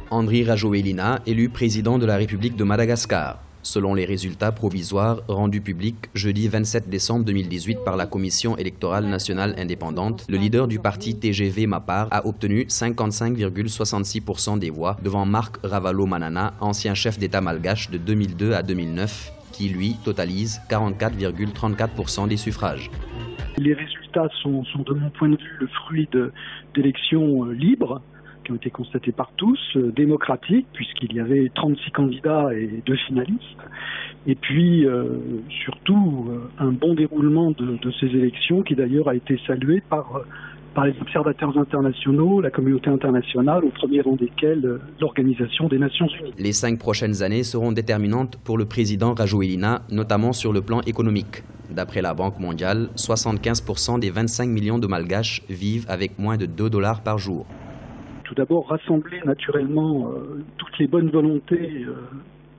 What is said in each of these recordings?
Andry Rajoelina, élu président de la République de Madagascar. Selon les résultats provisoires rendus publics jeudi 27 décembre 2018 par la Commission électorale nationale indépendante, le leader du parti TGV Mapar a obtenu 55,66% des voix devant Marc Ravalomanana, ancien chef d'État malgache de 2002 à 2009, qui lui totalise 44,34% des suffrages. Les résultats sont de mon point de vue le fruit d'élections libres, qui ont été constatés par tous, démocratiques, puisqu'il y avait 36 candidats et 2 finalistes, et puis surtout un bon déroulement de ces élections qui d'ailleurs a été salué par les observateurs internationaux, la communauté internationale, au premier rang desquels l'Organisation des Nations Unies. Les 5 prochaines années seront déterminantes pour le président Rajoelina, notamment sur le plan économique. D'après la Banque mondiale, 75% des 25 millions de Malgaches vivent avec moins de $2 par jour. Tout d'abord, rassembler naturellement toutes les bonnes volontés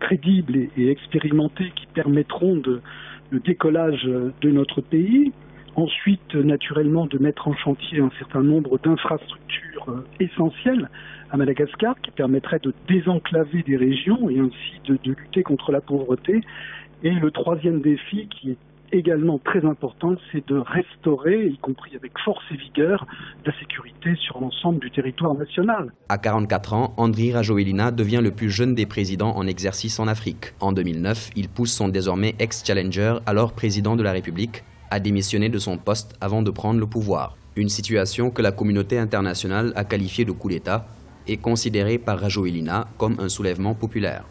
crédibles et expérimentées qui permettront le décollage de notre pays. Ensuite, naturellement, de mettre en chantier un certain nombre d'infrastructures essentielles à Madagascar qui permettraient de désenclaver des régions et ainsi de lutter contre la pauvreté. Et le troisième défi qui est également très important, c'est de restaurer, y compris avec force et vigueur, la sécurité sur l'ensemble du territoire national. À 44 ans, Andry Rajoelina devient le plus jeune des présidents en exercice en Afrique. En 2009, il pousse son désormais ex-challenger, alors président de la République, à démissionner de son poste avant de prendre le pouvoir. Une situation que la communauté internationale a qualifiée de coup d'État et considérée par Rajoelina comme un soulèvement populaire.